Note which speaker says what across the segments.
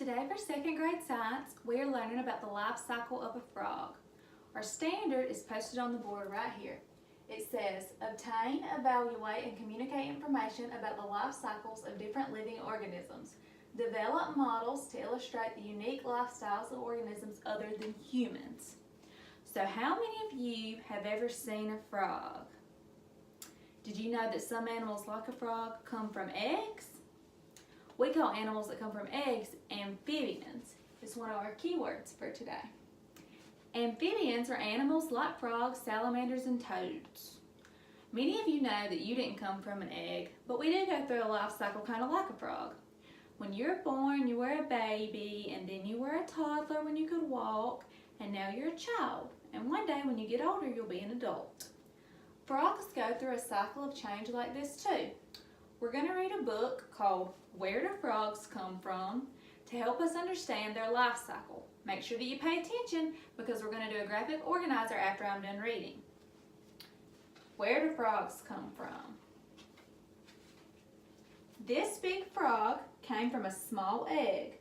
Speaker 1: Today for second grade science, we are learning about the life cycle of a frog. Our standard is posted on the board right here. It says, obtain, evaluate, and communicate information about the life cycles of different living organisms. Develop models to illustrate the unique lifestyles of organisms other than humans. So how many of you have ever seen a frog? Did you know that some animals like a frog come from eggs? We call animals that come from eggs amphibians. It's one of our keywords for today. Amphibians are animals like frogs, salamanders, and toads. Many of you know that you didn't come from an egg, but we do go through a life cycle kind of like a frog. When you're born, you were a baby, and then you were a toddler when you could walk, and now you're a child. And one day when you get older, you'll be an adult. Frogs go through a cycle of change like this too. We're going to read a book called Where Do Frogs Come From? To help us understand their life cycle. Make sure that you pay attention because we're going to do a graphic organizer after I'm done reading. Where do frogs come from? This big frog came from a small egg.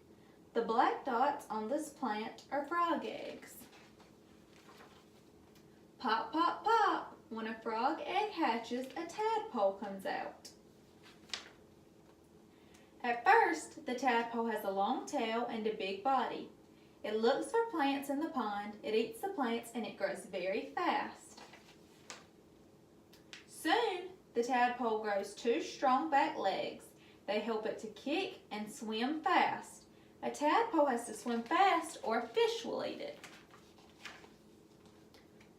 Speaker 1: The black dots on this plant are frog eggs. Pop, pop, pop. When a frog egg hatches, a tadpole comes out. At first, the tadpole has a long tail and a big body. It looks for plants in the pond, it eats the plants, and it grows very fast. Soon, the tadpole grows 2 strong back legs. They help it to kick and swim fast. A tadpole has to swim fast or a fish will eat it.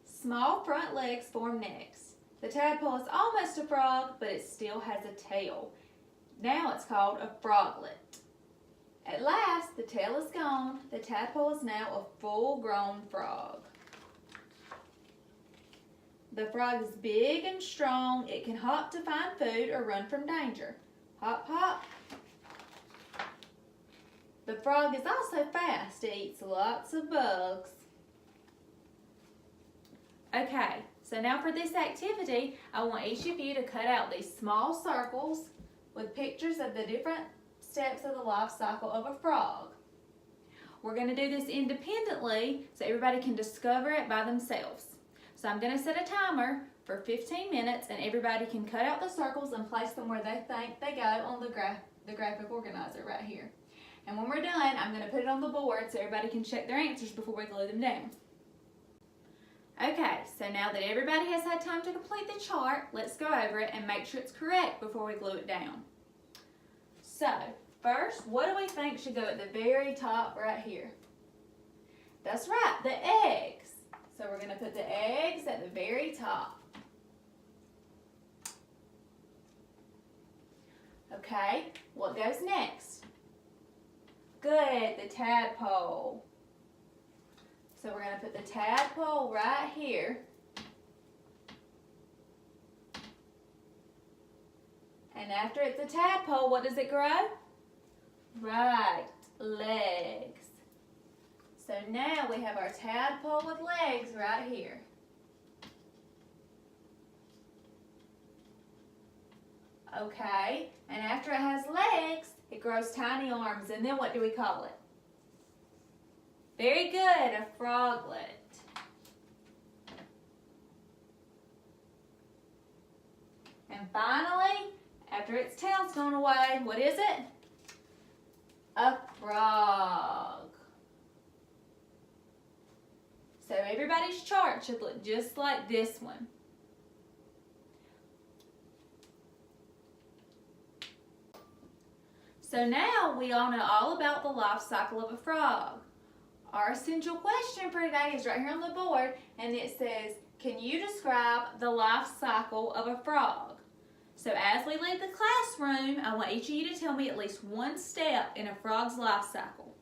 Speaker 1: Small front legs form next. The tadpole is almost a frog, but it still has a tail. Now it's called a froglet. At last, the tail is gone. The tadpole is now a full-grown frog. The frog is big and strong. It can hop to find food or run from danger. Hop, hop. The frog is also fast. It eats lots of bugs. Okay, so now for this activity, I want each of you to cut out these small circles with pictures of the different steps of the life cycle of a frog. We're going to do this independently so everybody can discover it by themselves. So I'm going to set a timer for 15 minutes and everybody can cut out the circles and place them where they think they go on the graphic organizer right here. And when we're done, I'm going to put it on the board so everybody can check their answers before we glue them down. Okay, so now that everybody has had time to complete the chart, let's go over it and make sure it's correct before we glue it down. So, first, what do we think should go at the very top right here? That's right, the eggs. So we're going to put the eggs at the very top. Okay, what goes next? Good, the tadpole. So we're going to put the tadpole right here. And after it's a tadpole, what does it grow? Right, legs. So now we have our tadpole with legs right here. Okay, and after it has legs, it grows tiny arms. And then what do we call it? Very good, a froglet. And finally, after its tail's gone away, what is it? A frog. So everybody's chart should look just like this one. So now we all know all about the life cycle of a frog. Our essential question for today is right here on the board, and it says, can you describe the life cycle of a frog? So as we leave the classroom, I want each of you to tell me at least one step in a frog's life cycle.